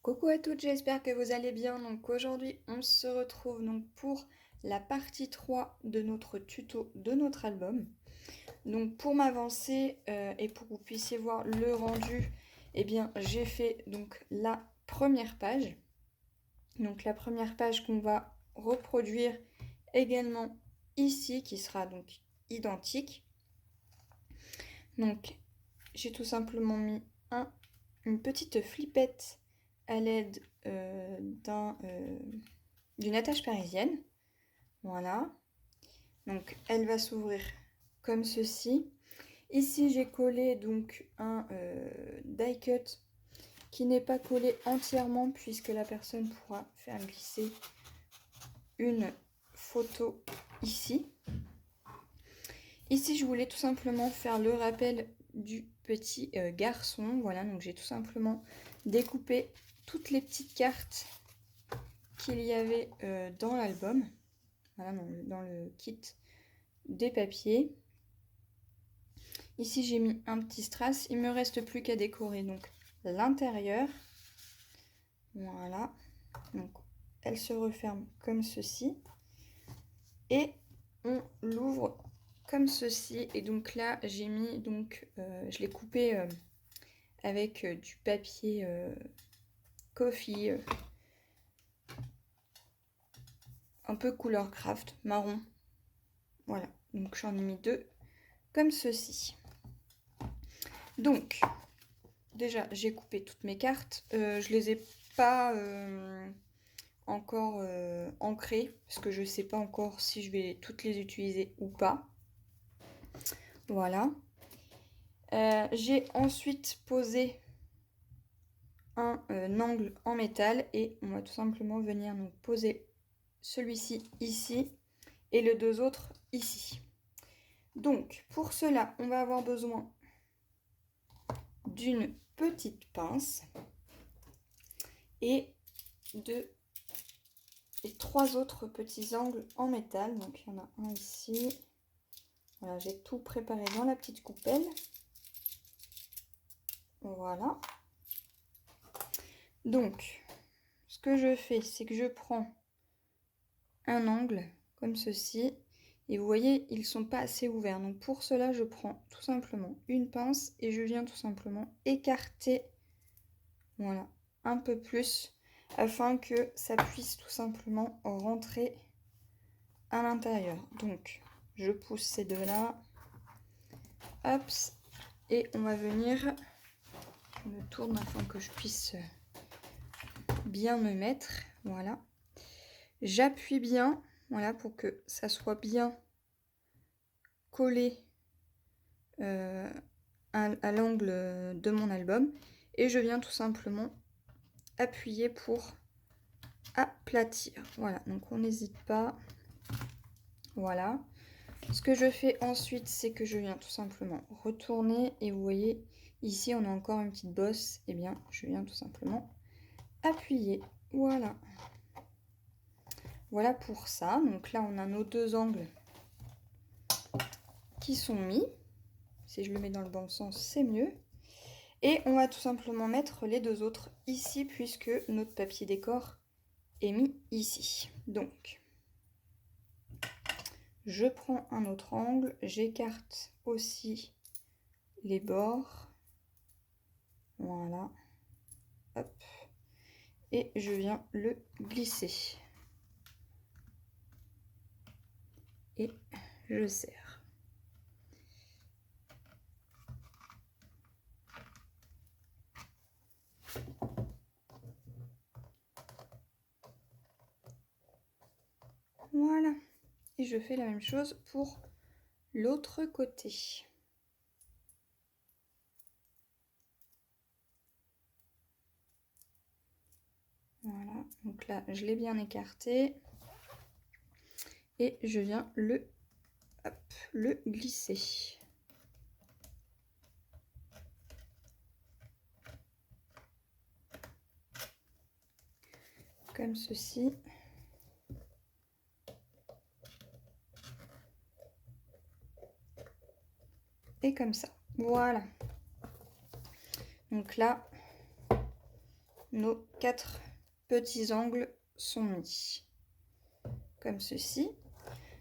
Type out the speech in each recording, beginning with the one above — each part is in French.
Coucou à toutes, j'espère que vous allez bien. Donc aujourd'hui, on se retrouve donc pour la partie 3 de notre tuto de notre album. Donc pour m'avancer et pour que vous puissiez voir le rendu, eh bien j'ai fait donc la première page. Donc la première page qu'on va reproduire également ici, qui sera donc identique. Donc j'ai tout simplement mis une petite flippette à l'aide d'une attache parisienne. Voilà. Donc elle va s'ouvrir comme ceci. Ici j'ai collé donc un die cut qui n'est pas collé entièrement puisque la personne pourra faire glisser une photo ici. Ici je voulais tout simplement faire le rappel du petit garçon. Voilà, donc j'ai tout simplement découpé toutes les petites cartes qu'il y avait dans l'album, voilà, dans le kit des papiers. Ici j'ai mis un petit strass, il me reste plus qu'à décorer donc l'intérieur. Voilà, donc elle se referme comme ceci et on l'ouvre comme ceci. Et donc là j'ai mis donc je l'ai coupé avec du papier coffee un peu couleur craft marron. Voilà, donc j'en ai mis deux comme ceci. Donc déjà j'ai coupé toutes mes cartes, je les ai pas encore ancrées parce que je sais pas encore si je vais toutes les utiliser ou pas. Voilà. J'ai ensuite posé un angle en métal et on va tout simplement venir donc poser celui-ci ici et les deux autres ici. Donc pour cela on va avoir besoin d'une petite pince et trois autres petits angles en métal. Donc il y en a un ici. Voilà, j'ai tout préparé dans la petite coupelle. Voilà. Donc ce que je fais, c'est que je prends un angle comme ceci. Et vous voyez, ils ne sont pas assez ouverts. Donc pour cela, je prends tout simplement une pince et je viens tout simplement écarter, voilà, un peu plus afin que ça puisse tout simplement rentrer à l'intérieur. Donc je pousse ces deux là, hop, et on va venir, je me tourne afin que je puisse bien me mettre. Voilà, j'appuie bien, voilà, pour que ça soit bien collé à l'angle de mon album, et je viens tout simplement appuyer pour aplatir. Voilà, donc on n'hésite pas. Voilà, ce que je fais ensuite, c'est que je viens tout simplement retourner et vous voyez ici on a encore une petite bosse. Et bien je viens tout simplement appuyer. Voilà, voilà pour ça. Donc là on a nos deux angles qui sont mis. Si je le mets dans le bon sens, c'est mieux. Et on va tout simplement mettre les deux autres ici puisque notre papier décor est mis ici. Donc je prends un autre angle, j'écarte aussi les bords. Voilà. Hop. Et je viens le glisser. Et je serre. Voilà. Et je fais la même chose pour l'autre côté. Voilà. Donc là, je l'ai bien écarté. Et je viens le glisser. Comme ceci. Et comme ça. Voilà. Donc là, nos 4 petits angles sont mis. Comme ceci.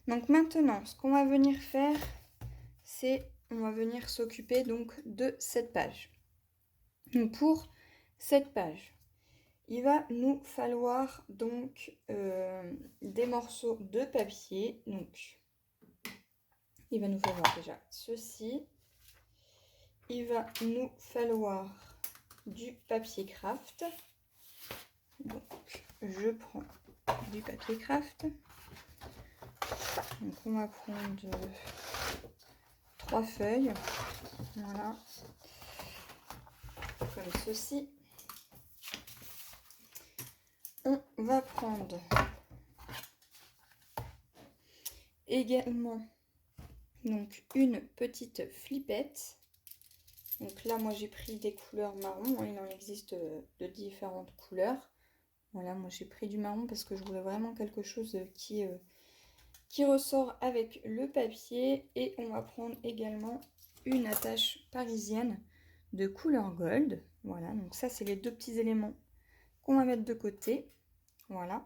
Donc maintenant, ce qu'on va venir faire, c'est on va venir s'occuper donc de cette page. Donc pour cette page, il va nous falloir donc des morceaux de papier. Donc il va nous falloir déjà ceci. Il va nous falloir du papier craft. Donc je prends du papier craft. Donc on va prendre 3 feuilles. Voilà. Comme ceci. On va prendre également donc une petite flippette. Donc là, moi j'ai pris des couleurs marron. Il en existe de différentes couleurs. Voilà, moi j'ai pris du marron parce que je voulais vraiment quelque chose qui ressort avec le papier. Et on va prendre également une attache parisienne de couleur gold. Voilà, donc ça c'est les 2 petits éléments qu'on va mettre de côté. Voilà.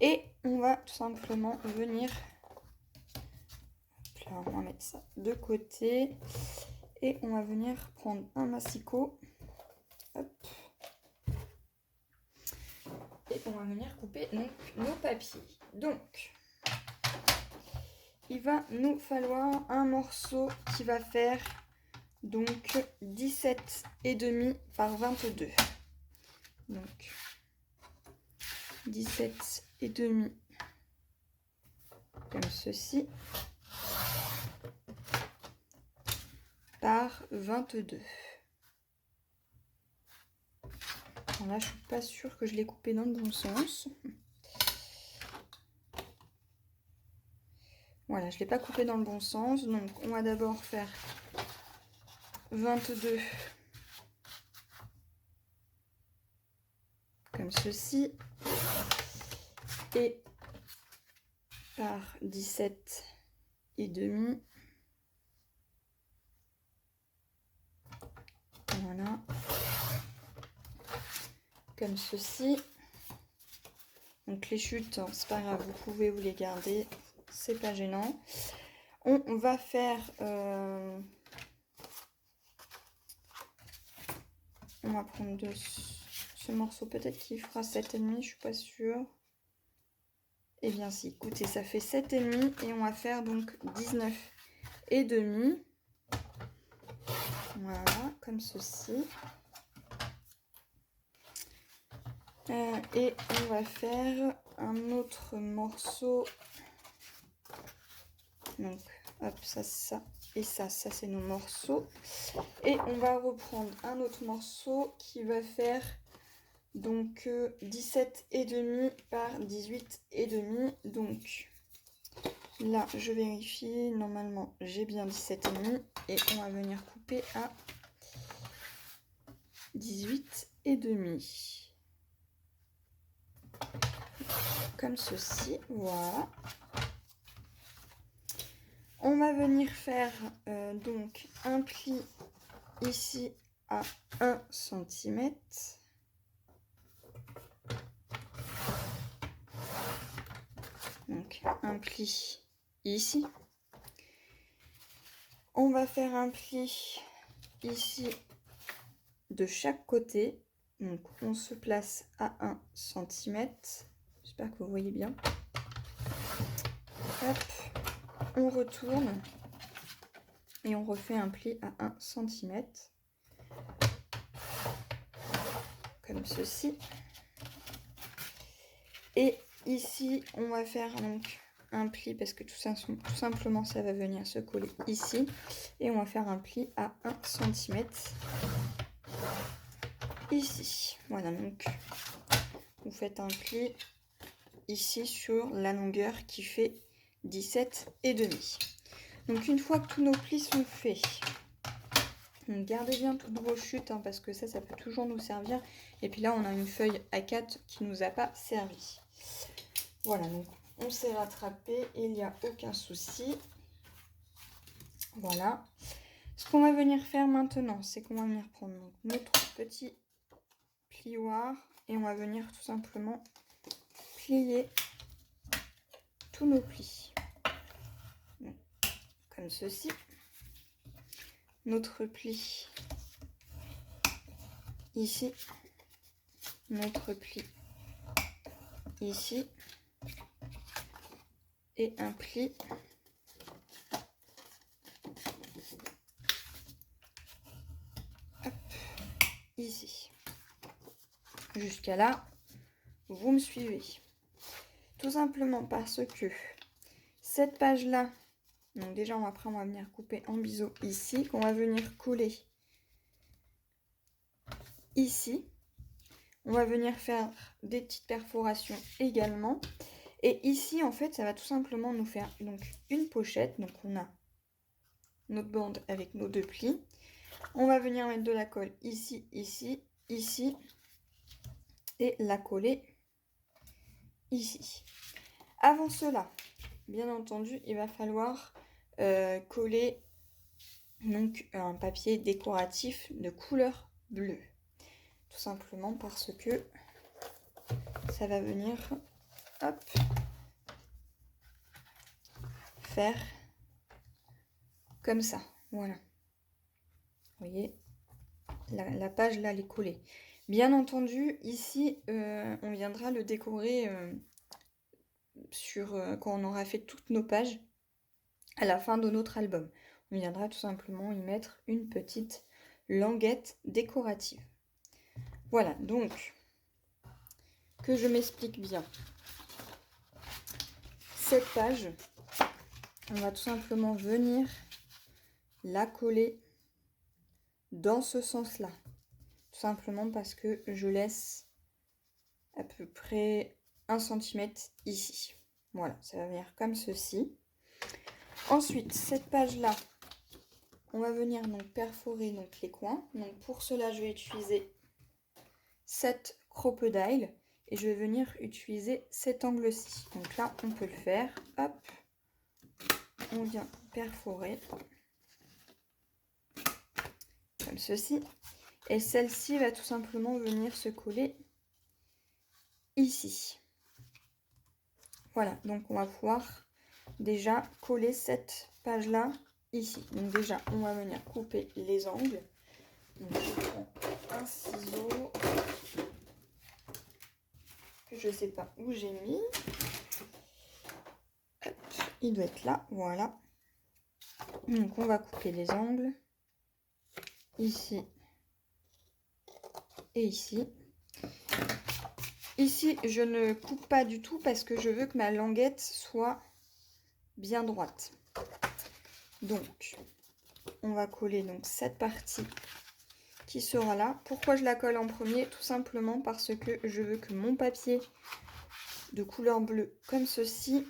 Et on va tout simplement venir... Là, on va mettre ça de côté. Et on va venir prendre un massicot. Hop. Et on va venir couper donc nos papiers. Donc, il va nous falloir un morceau qui va faire donc 17,5 par 22. Donc, 17,5 comme ceci par 22. Alors là, je suis pas sûre que je l'ai coupé dans le bon sens. Voilà, je ne l'ai pas coupé dans le bon sens. Donc, on va d'abord faire 22 comme ceci. Et par 17,5. Voilà. Comme ceci. Donc les chutes, c'est pas grave, vous pouvez vous les garder, c'est pas gênant. On va faire... on va prendre ce morceau, peut-être qu'il fera 7,5, je suis pas sûre. Eh bien si, écoutez, ça fait 7,5 et on va faire donc 19,5. Voilà, comme ceci. Et on va faire un autre morceau. Donc, hop, ça, ça et ça c'est nos morceaux. Et on va reprendre un autre morceau qui va faire donc 17,5 par 18,5. Donc là, je vérifie. Normalement, j'ai bien 17,5 et on va venir couper à 18,5. Comme ceci, voilà. On va venir faire donc un pli ici à 1 cm. Donc un pli ici. On va faire un pli ici de chaque côté. Donc on se place à 1 cm. J'espère que vous voyez bien. Hop, on retourne et on refait un pli à 1 cm. Comme ceci. Et ici, on va faire donc un pli parce que tout simplement ça va venir se coller ici. Et on va faire un pli à 1 cm ici. Voilà, donc vous faites un pli ici sur la longueur qui fait 17,5. Donc une fois que tous nos plis sont faits, donc gardez bien toutes vos chutes parce que ça peut toujours nous servir. Et puis là, on a une feuille A4 qui nous a pas servi. Voilà, donc on s'est rattrapé et il n'y a aucun souci. Voilà. Ce qu'on va venir faire maintenant, c'est qu'on va venir prendre donc notre petit plioir et on va venir tout simplement plier tous nos plis. Donc, comme ceci. Notre pli ici. Notre pli ici. Et un pli hop, ici. Jusqu'à là, vous me suivez. Tout simplement parce que cette page-là, donc déjà après on va venir couper en biseau ici, qu'on va venir coller ici. On va venir faire des petites perforations également. Et ici, en fait, ça va tout simplement nous faire donc une pochette. Donc on a notre bande avec nos deux plis. On va venir mettre de la colle ici, ici, ici. Et la coller ici. Avant cela, bien entendu, il va falloir coller donc un papier décoratif de couleur bleue. Tout simplement parce que ça va venir hop, faire comme ça. Voilà. Vous voyez, la page là, elle est collée. Bien entendu, ici, on viendra le décorer quand on aura fait toutes nos pages à la fin de notre album. On viendra tout simplement y mettre une petite languette décorative. Voilà, donc, que je m'explique bien. Cette page, on va tout simplement venir la coller dans ce sens-là. Tout simplement parce que je laisse à peu près 1 cm ici. Voilà, ça va venir comme ceci. Ensuite, cette page-là, on va venir donc perforer donc les coins. Donc pour cela, je vais utiliser cette crocodile et je vais venir utiliser cet angle-ci. Donc là, on peut le faire. Hop, on vient perforer comme ceci. Et celle-ci va tout simplement venir se coller ici. Voilà, donc on va pouvoir déjà coller cette page-là ici. Donc déjà, on va venir couper les angles. Donc je prends un ciseau que je ne sais pas où j'ai mis. Hop, il doit être là, voilà. Donc on va couper les angles ici et ici. Ici, je ne coupe pas du tout parce que je veux que ma languette soit bien droite. Donc, on va coller donc cette partie qui sera là. Pourquoi je la colle en premier? Tout simplement parce que je veux que mon papier de couleur bleue, comme ceci,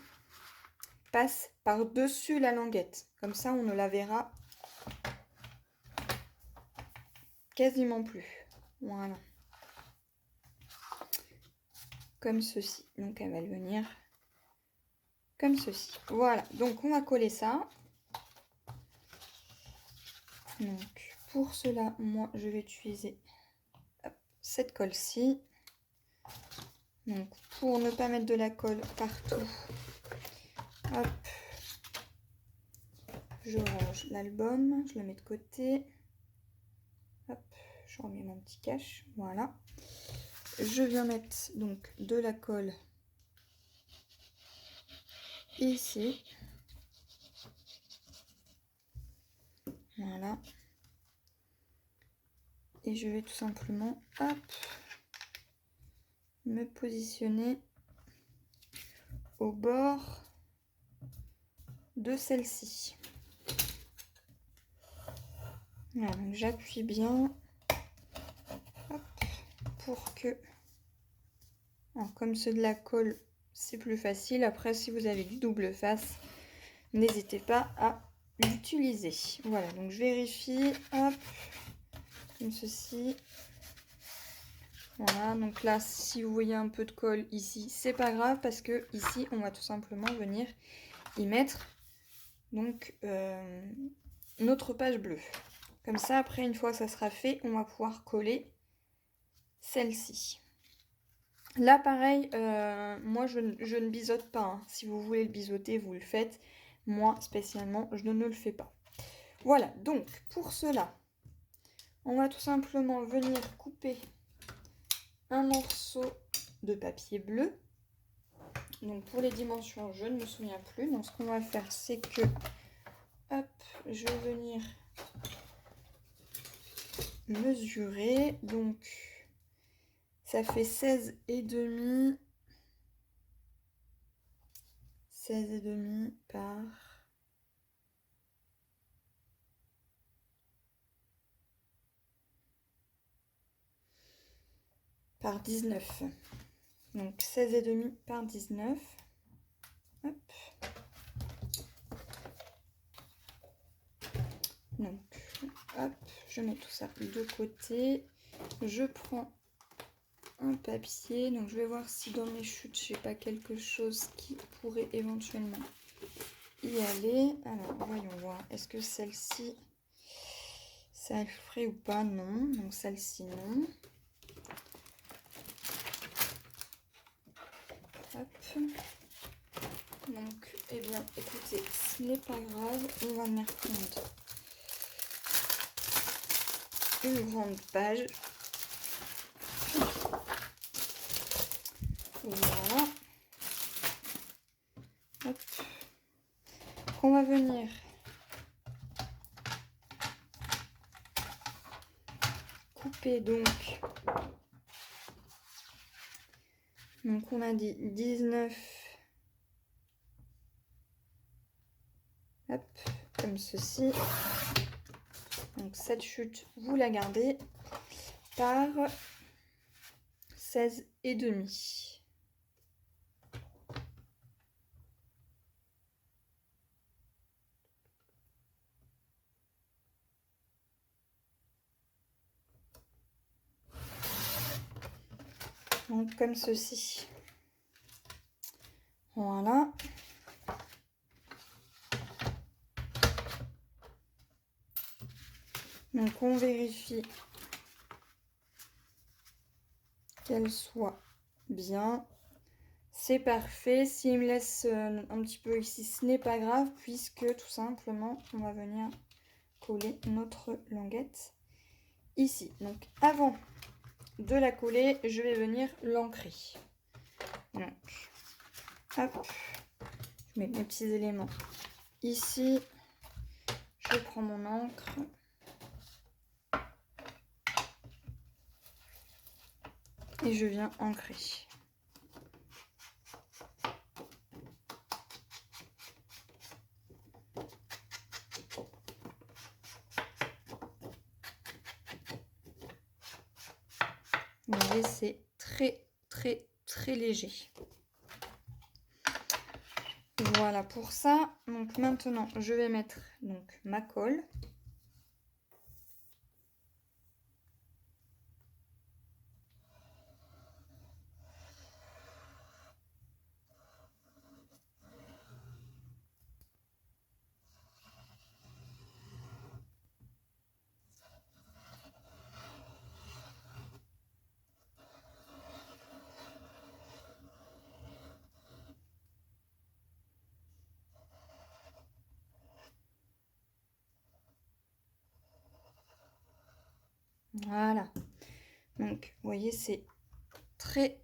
passe par-dessus la languette. Comme ça, on ne la verra quasiment plus. Voilà. Comme ceci. Donc, elle va venir comme ceci. Voilà. Donc, on va coller ça. Donc, pour cela, moi, je vais utiliser cette colle-ci. Donc, pour ne pas mettre de la colle partout, hop, je range l'album, je le mets de côté. Hop, je remets mon petit cache. Voilà. Je viens mettre donc de la colle ici. Voilà. Et je vais tout simplement, hop, me positionner au bord de celle-ci. Voilà, donc j'appuie bien, hop, pour que, alors, comme ceux de la colle, c'est plus facile. Après, si vous avez du double face, n'hésitez pas à l'utiliser. Voilà, donc je vérifie, hop, comme ceci. Voilà, donc là, si vous voyez un peu de colle ici, c'est pas grave parce que ici, on va tout simplement venir y mettre donc notre page bleue. Comme ça, après, une fois que ça sera fait, on va pouvoir coller celle-ci. Là, pareil, moi, je ne biseaute pas, hein. Si vous voulez le biseauter, vous le faites. Moi, spécialement, je ne le fais pas. Voilà, donc, pour cela, on va tout simplement venir couper un morceau de papier bleu. Donc, pour les dimensions, je ne me souviens plus. Donc, ce qu'on va faire, c'est que, hop, je vais venir mesurer. Donc, ça fait 16,5. 16,5 par 19. Donc 16,5 par 19. Hop. Donc, hop, je mets tout ça de côté. Je prends un papier. Donc, je vais voir si dans mes chutes, j'ai pas quelque chose qui pourrait éventuellement y aller. Alors, voyons voir. Est-ce que celle-ci, ça le ferait ou pas? Non. Donc, celle-ci, non. Hop. Donc, eh bien, écoutez, ce n'est pas grave. On va venir prendre une grande page. Voilà. Hop. On va venir couper donc on a dit 19. Hop, comme ceci. Donc cette chute, vous la gardez par 16,5. Donc comme ceci. Voilà. Donc on vérifie qu'elle soit bien. C'est parfait. S'il me laisse un petit peu ici, ce n'est pas grave, puisque tout simplement, on va venir coller notre languette ici. Donc avant de la coller, je vais venir l'ancrer. Donc, hop, je mets mes petits éléments ici. Je prends mon encre. Et je viens ancrer. Vous voyez, c'est très léger. Voilà pour ça. Donc maintenant, je vais mettre donc ma colle. Voilà. Donc, vous voyez, c'est très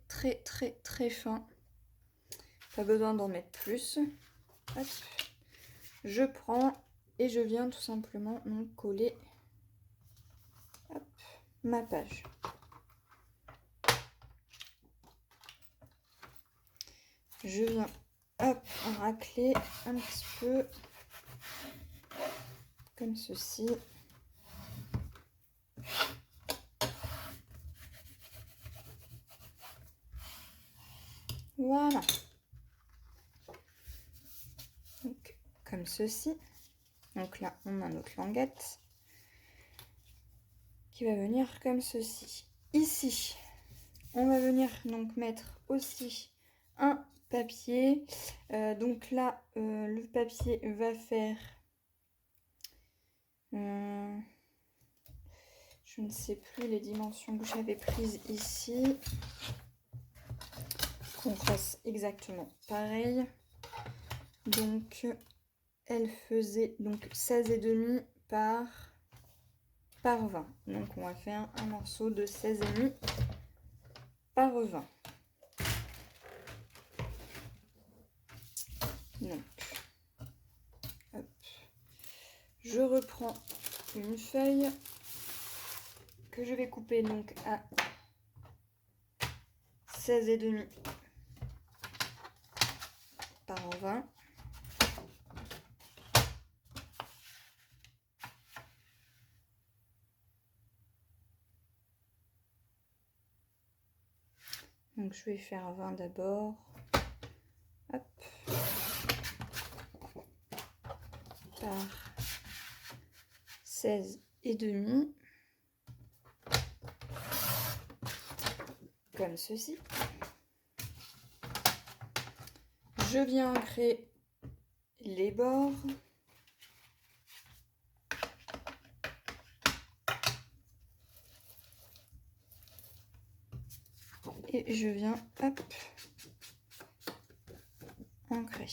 fin. Pas besoin d'en mettre plus. Hop. Je prends et je viens tout simplement donc coller hop, ma page. Je viens hop, racler un petit peu comme ceci. Voilà. Donc, comme ceci. Donc là, on a notre languette qui va venir comme ceci. Ici, on va venir donc mettre aussi un papier. Donc là, le papier va faire... je Je ne sais plus les dimensions que j'avais prises ici. Qu'on fasse exactement pareil. Donc, elle faisait donc 16,5 par 20. Donc, on va faire un morceau de 16,5 par 20. Donc, hop. Je reprends une feuille que je vais couper donc à 16,5 par 20. Donc je vais faire 20 d'abord. Hop. Par 16,5. Comme ceci. Je viens ancrer les bords. Et je viens, hop, ancrer.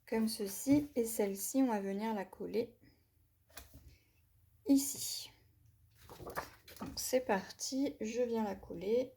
Comme ceci. Et celle-ci, on va venir la coller ici. Donc c'est parti, je viens la coller.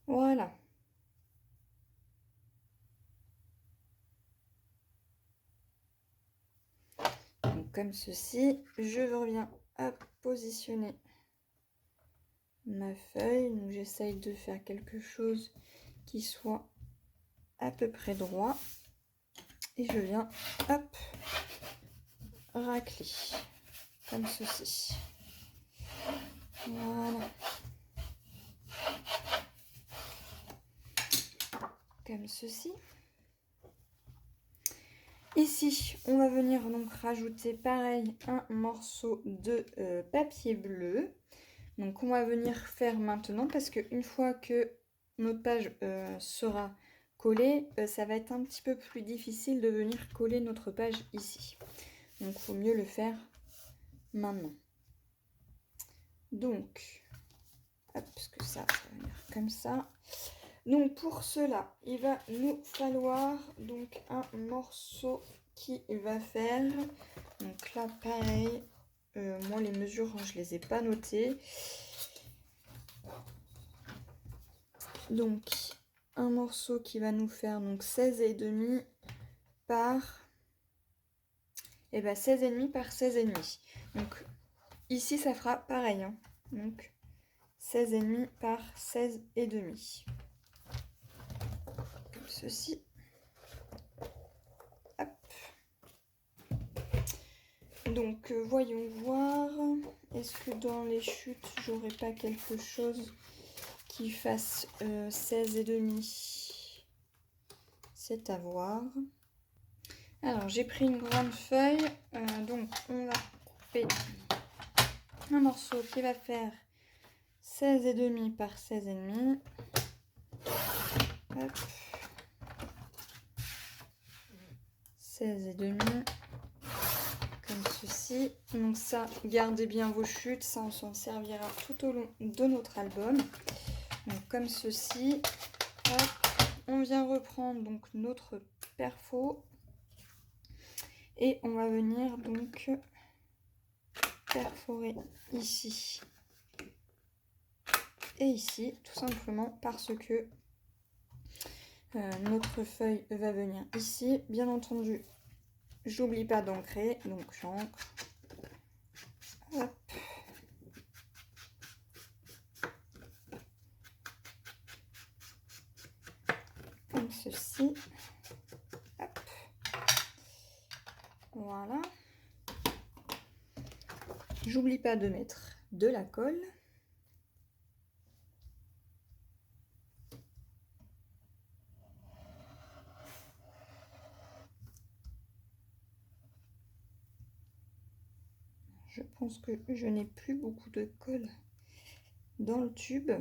Voilà. Donc comme ceci, je reviens à positionner ma feuille. Donc j'essaye de faire quelque chose qui soit à peu près droit. Et je viens, hop, racler. Comme ceci. Voilà. Comme ceci. Ici, on va venir donc rajouter pareil un morceau de papier bleu. Donc on va venir faire maintenant parce qu'une fois que notre page sera collée, ça va être un petit peu plus difficile de venir coller notre page ici. Donc il faut mieux le faire maintenant. Donc, hop, parce que ça va venir comme ça. Donc pour cela, il va nous falloir donc un morceau qui va faire, donc là pareil, moi les mesures je les ai pas notées. Donc un morceau qui va nous faire donc 16,5 par 16,5 par 16,5. Donc ici ça fera pareil, hein. Donc 16,5 par 16,5. Comme ceci. Hop. Donc voyons voir. Est-ce que dans les chutes, j'aurais pas quelque chose qui fasse 16,5? C'est à voir. Alors j'ai pris une grande feuille. Donc on va couper un morceau qui va faire 16,5 par 16,5. Hop. 16,5 comme ceci. Donc ça, gardez bien vos chutes, ça on s'en servira tout au long de notre album. Donc comme ceci. Hop. On vient reprendre donc notre perfo et on va venir donc perforer ici et ici, tout simplement parce que notre feuille va venir ici. Bien entendu, J'oublie pas d'ancrer, donc j'ancre. Hop. Comme ceci. Hop. Voilà. J'oublie pas de mettre de la colle. Je pense que je n'ai plus beaucoup de colle dans le tube.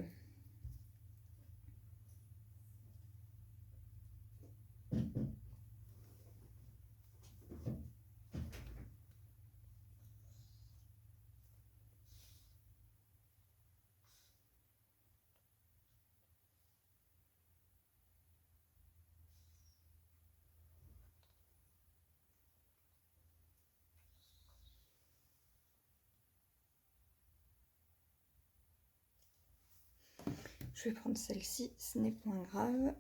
Je vais prendre celle-ci, ce n'est point grave.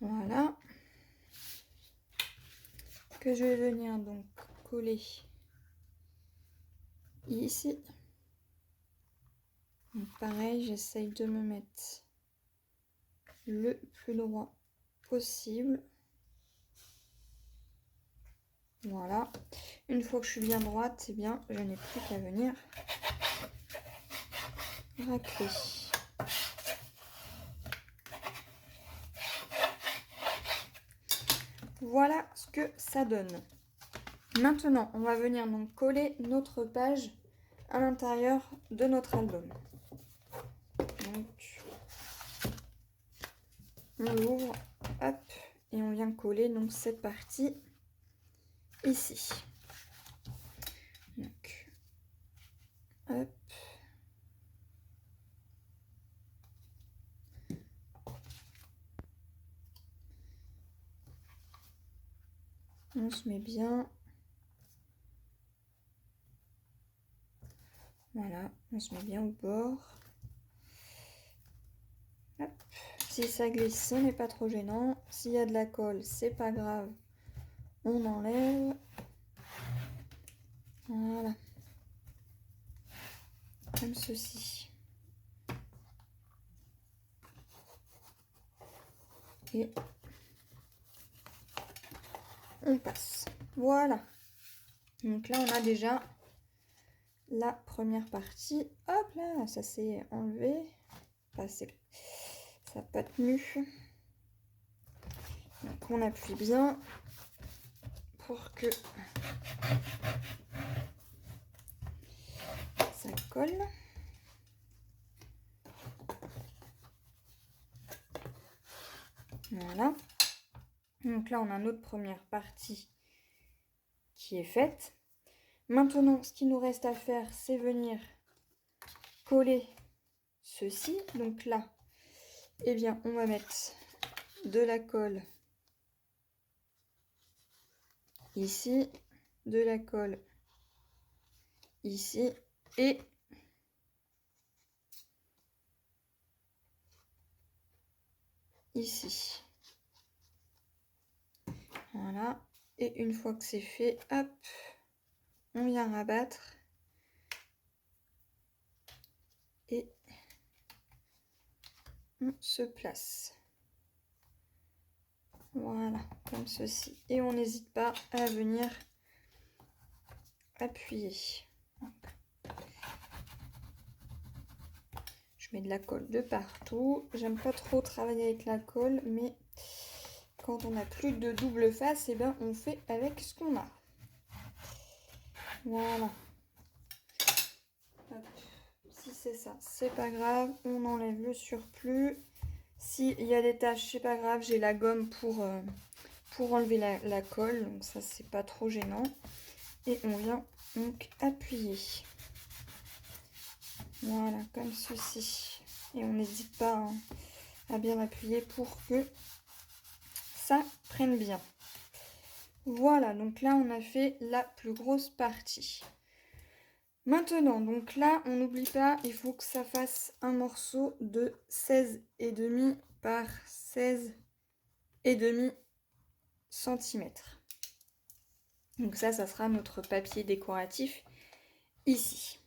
Voilà. Que je vais venir donc coller ici. Donc pareil, j'essaye de me mettre le plus droit possible. Voilà. Une fois que je suis bien droite, eh bien, je n'ai plus qu'à venir racler. Voilà ce que ça donne. Maintenant, on va venir donc coller notre page à l'intérieur de notre album. Donc, on l'ouvre, hop, et on vient coller donc cette partie ici. Donc, hop. On se met bien. Voilà, on se met bien au bord. Hop. Si ça glisse, ce n'est pas trop gênant. S'il y a de la colle, c'est pas grave. On enlève. Voilà. Comme ceci. Et on passe. Voilà. Donc là, on a déjà la première partie. Hop là, ça s'est enlevé. Enfin, ça n'a pas tenu. Donc on appuie bien pour que ça colle. Voilà. Donc là, on a notre première partie qui est faite. Maintenant, ce qu'il nous reste à faire, c'est venir coller ceci. Donc là, eh bien, on va mettre de la colle ici, de la colle ici et ici. Voilà. Et une fois que c'est fait, hop, on vient rabattre et on se place. Voilà, comme ceci. Et on n'hésite pas à venir appuyer. Je mets de la colle de partout. J'aime pas trop travailler avec la colle, mais quand on n'a plus de double face, et ben on fait avec ce qu'on a. Voilà. Hop. Si c'est ça, c'est pas grave. On enlève le surplus. S'il y a des taches, c'est pas grave. J'ai la gomme pour enlever la colle. Donc ça, c'est pas trop gênant. Et on vient donc appuyer. Voilà, comme ceci. Et on n'hésite pas hein, à bien appuyer pour que ça prenne bien. Voilà, donc là on a fait la plus grosse partie. Maintenant, donc là, on n'oublie pas, il faut que ça fasse un morceau de 16,5 par 16,5 cm. Donc ça sera notre papier décoratif ici.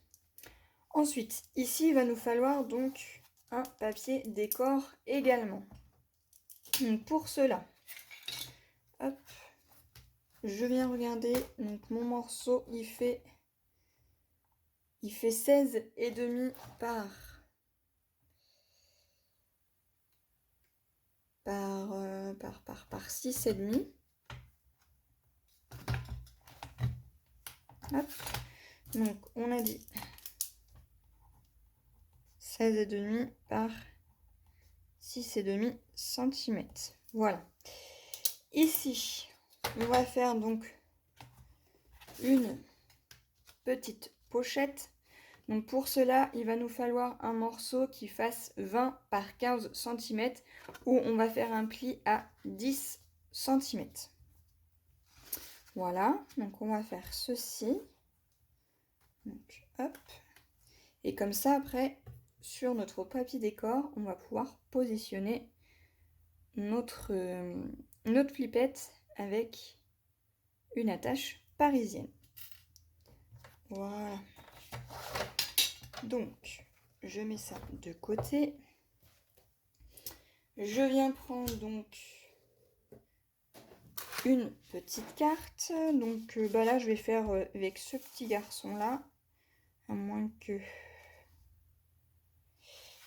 Ensuite, ici, il va nous falloir donc un papier décor également. Donc pour cela, hop, je viens regarder. Donc mon morceau, il fait 16,5 par 6,5. Hop. Donc on a dit 16,5 par 6,5 cm. Voilà. Ici, on va faire donc une petite pochette. Donc pour cela, il va nous falloir un morceau qui fasse 20 par 15 cm où on va faire un pli à 10 cm. Voilà, donc on va faire ceci. Donc hop. Et comme ça, après, sur notre papier décor, on va pouvoir positionner notre flippette avec une attache parisienne. Voilà. Donc, je mets ça de côté. Je viens prendre donc une petite carte. Donc là, je vais faire avec ce petit garçon-là. À moins que...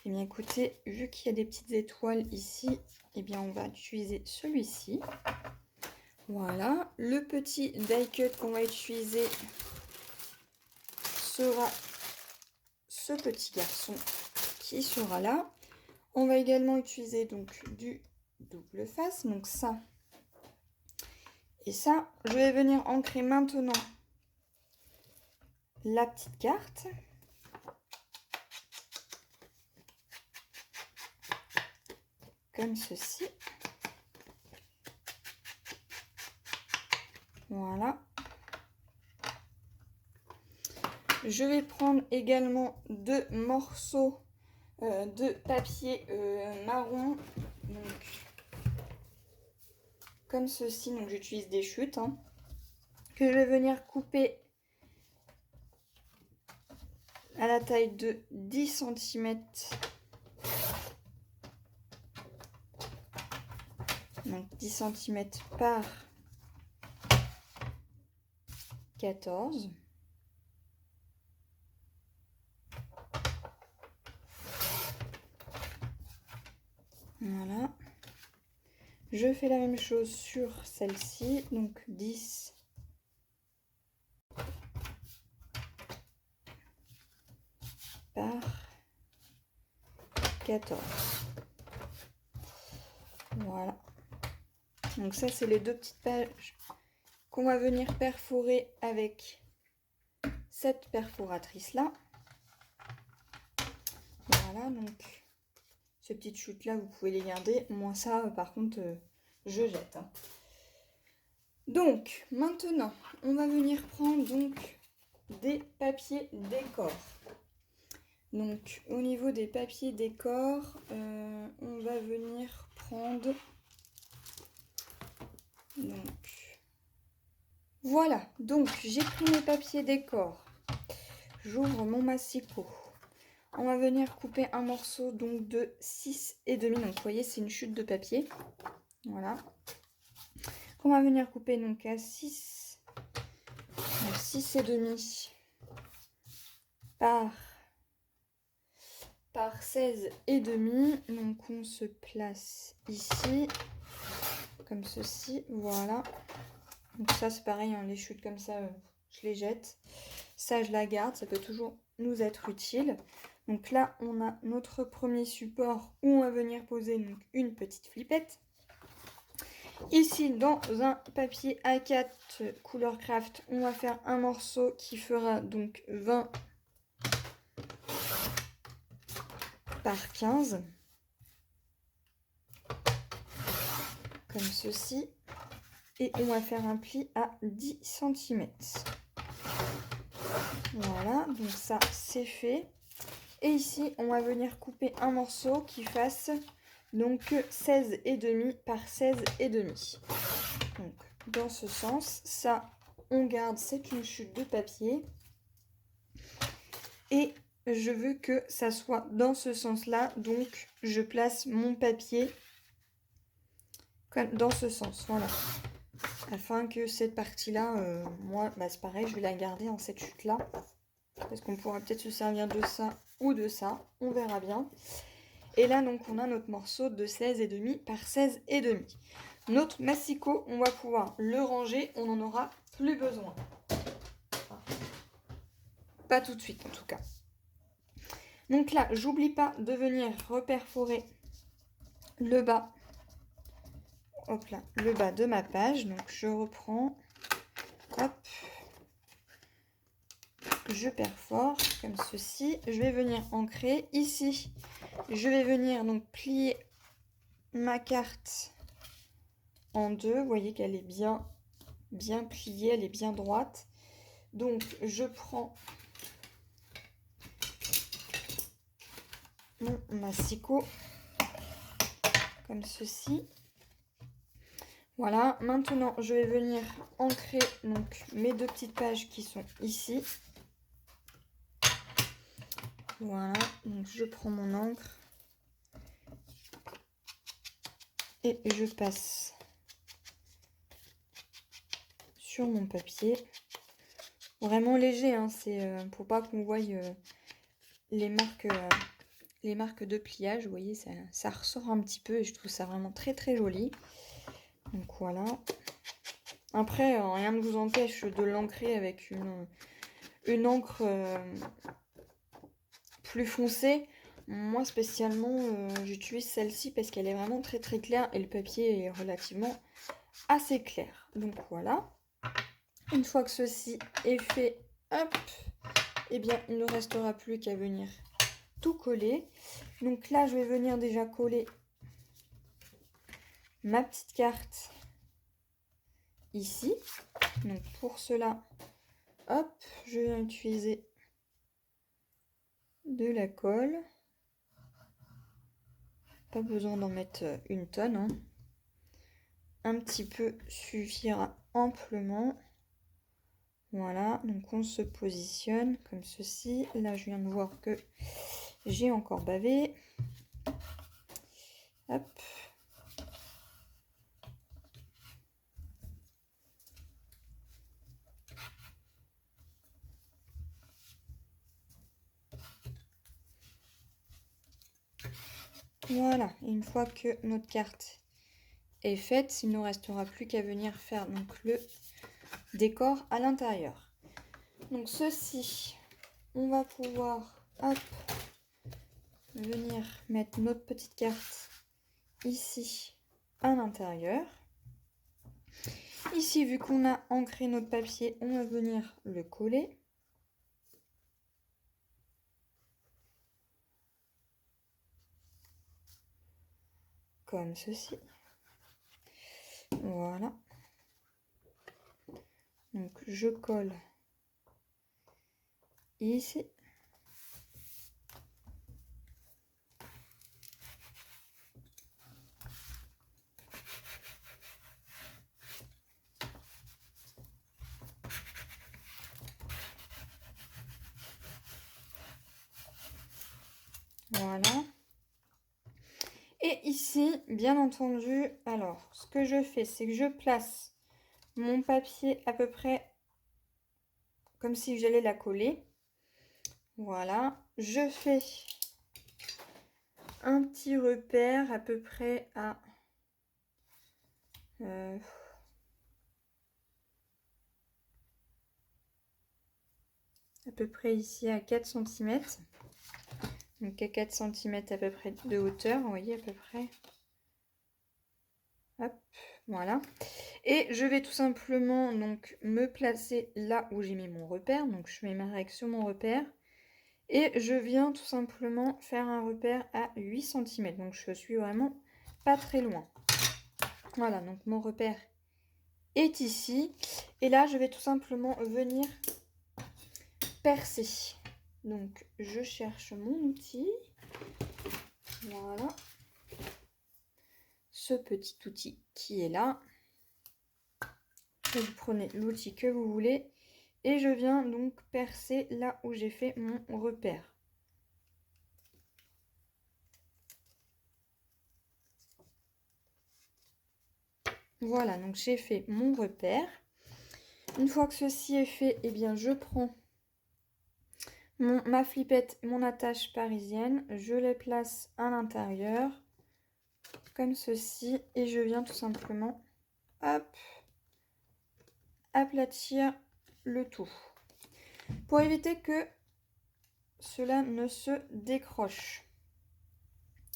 Eh bien, écoutez, vu qu'il y a des petites étoiles ici, eh bien, on va utiliser celui-ci. Voilà. Le petit die cut qu'on va utiliser sera ce petit garçon qui sera là. On va également utiliser donc du double face, donc ça et ça. Je vais venir ancrer maintenant la petite carte. Comme ceci. Voilà. Je vais prendre également 2 morceaux de papier marron. Donc, comme ceci. Donc j'utilise des chutes. Que je vais venir couper à la taille de 10 cm. Donc 10 cm par 14. Voilà. Je fais la même chose sur celle-ci. Donc 10 par 14. Voilà. Donc ça, c'est les 2 petites pages qu'on va venir perforer avec cette perforatrice là. Voilà, donc ces petites chutes là, vous pouvez les garder. Moi ça, par contre, je jette. Donc maintenant, on va venir prendre donc des papiers décor. Donc au niveau des papiers décor, on va venir prendre... Donc voilà, donc j'ai pris mes papiers décor. J'ouvre mon massicot. On va venir couper un morceau donc de 6,5. Donc vous voyez, c'est une chute de papier. Voilà. On va venir couper donc à 6,5 par 16,5. Donc on se place ici comme ceci. Voilà. Donc ça c'est pareil, les chutes comme ça, je les jette. Ça je la garde, ça peut toujours nous être utile. Donc là on a notre premier support où on va venir poser donc une petite flippette. Ici dans un papier A4 couleur craft, on va faire un morceau qui fera donc 20 par 15. Comme ceci. Et on va faire un pli à 10 cm. Voilà, donc ça c'est fait. Et ici, on va venir couper un morceau qui fasse donc 16,5 par 16,5. Donc dans ce sens, ça on garde, c'est une chute de papier. Et je veux que ça soit dans ce sens-là, donc je place mon papier comme dans ce sens, voilà. Afin que cette partie-là, moi, c'est pareil, je vais la garder en cette chute-là. Parce qu'on pourra peut-être se servir de ça ou de ça, on verra bien. Et là, donc, on a notre morceau de 16,5 par 16,5. Notre massicot, on va pouvoir le ranger, on n'en aura plus besoin. Pas tout de suite, en tout cas. Donc là, j'oublie pas de venir reperforer le bas. Hop là, le bas de ma page. Donc je reprends. Hop. Je perfore comme ceci. Je vais venir ancrer ici. Je vais venir donc plier ma carte en deux. Vous voyez qu'elle est bien pliée, elle est bien droite. Donc je prends mon massicot comme ceci. Voilà, maintenant je vais venir ancrer donc mes deux petites pages qui sont ici. Voilà, donc je prends mon encre et je passe sur mon papier. Vraiment léger, hein, c'est pour pas qu'on voie les marques de pliage. Vous voyez, ça ressort un petit peu et je trouve ça vraiment très très joli. Donc voilà. Après, rien ne vous empêche de l'ancrer avec une encre plus foncée. Moi spécialement, j'utilise celle-ci parce qu'elle est vraiment très très claire et le papier est relativement assez clair. Donc voilà. Une fois que ceci est fait, hop, eh bien il ne restera plus qu'à venir tout coller. Donc là, je vais venir déjà coller ma petite carte ici. Donc pour cela, hop, je vais utiliser de la colle. Pas besoin d'en mettre une tonne, hein. Un petit peu suffira amplement. Voilà, donc on se positionne comme ceci. Là, je viens de voir que j'ai encore bavé. Hop. Voilà, et une fois que notre carte est faite, il ne nous restera plus qu'à venir faire donc le décor à l'intérieur. Donc ceci, on va pouvoir hop, venir mettre notre petite carte ici à l'intérieur. Ici, vu qu'on a ancré notre papier, on va venir le coller. Comme ceci. Voilà. Donc je colle ici. Voilà. Et ici, bien entendu, alors, ce que je fais, c'est que je place mon papier à peu près comme si j'allais la coller. Voilà. Je fais un petit repère à peu près à peu près ici à 4 cm. Donc à 4 cm à peu près de hauteur, vous voyez à peu près. Hop, voilà. Et je vais tout simplement donc me placer là où j'ai mis mon repère. Donc je mets ma règle sur mon repère. Et je viens tout simplement faire un repère à 8 cm. Donc je suis vraiment pas très loin. Voilà, donc mon repère est ici. Et là, je vais tout simplement venir percer. Donc, je cherche mon outil. Voilà. Ce petit outil qui est là. Vous prenez l'outil que vous voulez. Et je viens donc percer là où j'ai fait mon repère. Voilà, donc j'ai fait mon repère. Une fois que ceci est fait, eh bien je prends ma flippette, mon attache parisienne, je les place à l'intérieur, comme ceci, et je viens tout simplement, hop, aplatir le tout. Pour éviter que cela ne se décroche,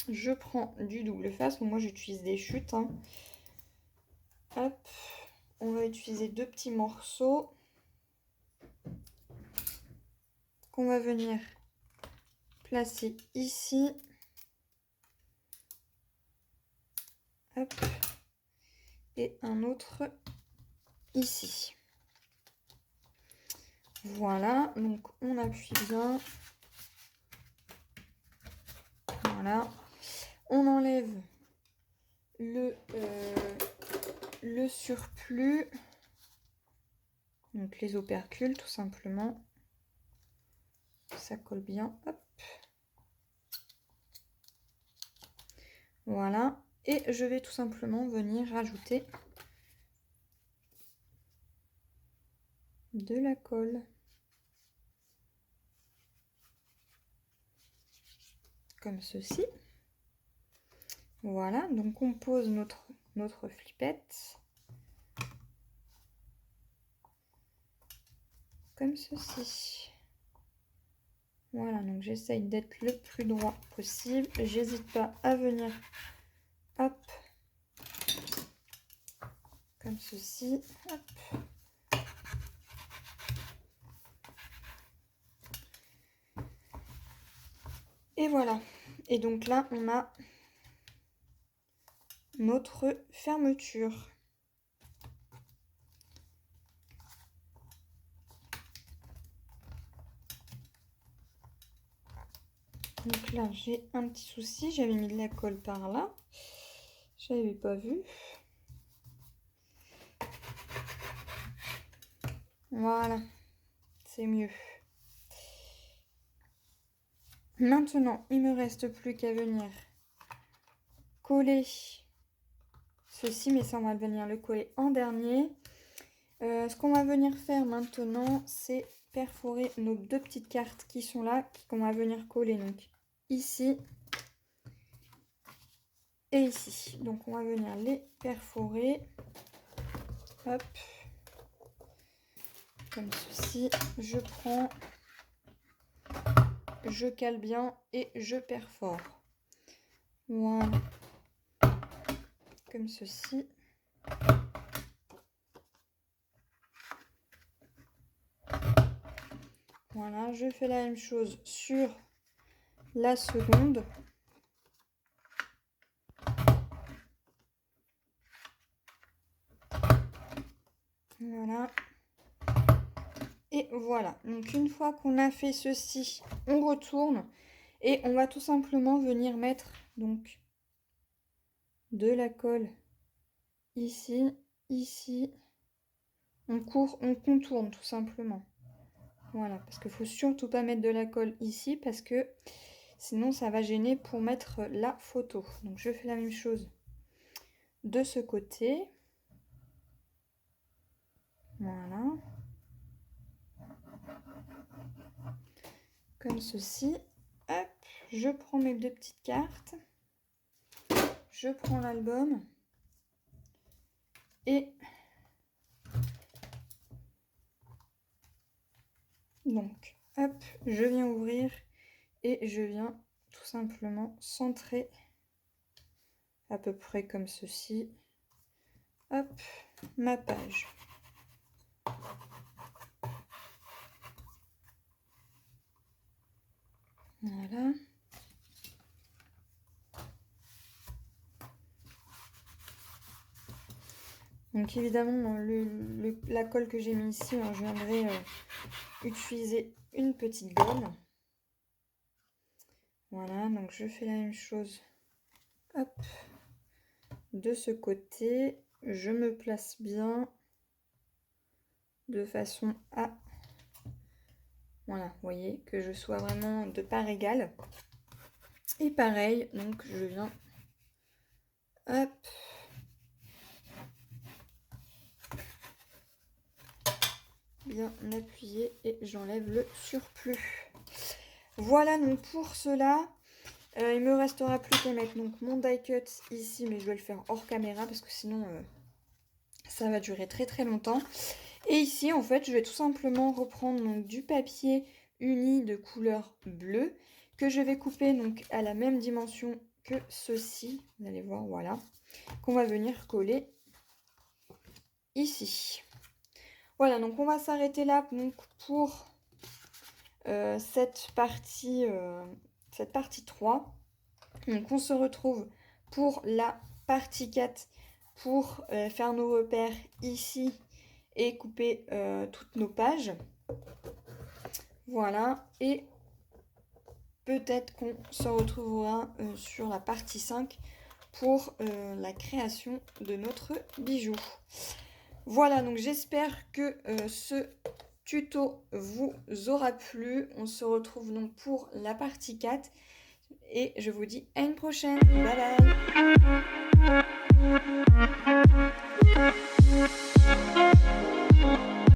je prends du double face, moi j'utilise des chutes, hein. Hop, on va utiliser 2 petits morceaux qu'on va venir placer ici. Hop. Et un autre ici. Voilà, donc on appuie bien. Voilà. On enlève le surplus. Donc les opercules tout simplement. Ça colle bien. Hop. Voilà. Et je vais tout simplement venir rajouter de la colle. Comme ceci. Voilà, donc on pose notre flippette. Comme ceci. Voilà, donc j'essaye d'être le plus droit possible. J'hésite pas à venir, hop, comme ceci, hop. Et voilà. Et donc là, on a notre fermeture. Donc là, j'ai un petit souci. J'avais mis de la colle par là. Je n'avais pas vu. Voilà. C'est mieux. Maintenant, il me reste plus qu'à venir coller ceci, mais ça, on va venir le coller en dernier. Ce qu'on va venir faire maintenant, c'est perforer nos 2 petites cartes qui sont là, qu'on va venir coller donc ici et ici. Donc on va venir les perforer, hop, comme ceci. Je prends, je cale bien et je perfore. Voilà, comme ceci. Voilà, je fais la même chose sur la seconde. Voilà. Et voilà. Donc une fois qu'on a fait ceci, on retourne et on va tout simplement venir mettre donc de la colle ici, ici. On contourne tout simplement. Voilà, parce qu'il faut surtout pas mettre de la colle ici parce que sinon ça va gêner pour mettre la photo. Donc je fais la même chose de ce côté. Voilà. Comme ceci. Hop, je prends mes 2 petites cartes. Je prends l'album. Et donc, hop, je viens ouvrir et je viens tout simplement centrer à peu près comme ceci. Hop, ma page. Voilà. Donc évidemment, la colle que j'ai mis ici, je viendrai utiliser une petite gomme. Voilà, donc je fais la même chose. Hop. De ce côté, je me place bien de façon à, voilà, vous voyez, que je sois vraiment de part égale. Et pareil, donc je viens, hop, bien appuyer et j'enlève le surplus. Voilà, donc pour cela, il me restera plus qu'à mettre donc mon die cut ici, mais je vais le faire hors caméra parce que sinon ça va durer très très longtemps. Et ici, en fait, je vais tout simplement reprendre donc du papier uni de couleur bleue que je vais couper donc à la même dimension que ceci. Vous allez voir, voilà, qu'on va venir coller ici. Voilà, donc on va s'arrêter là donc pour cette partie 3. Donc on se retrouve pour la partie 4 pour faire nos repères ici et couper toutes nos pages. Voilà, et peut-être qu'on se retrouvera sur la partie 5 pour la création de notre bijou. Voilà, donc j'espère que ce tuto vous aura plu. On se retrouve donc pour la partie 4 et je vous dis à une prochaine. Bye bye.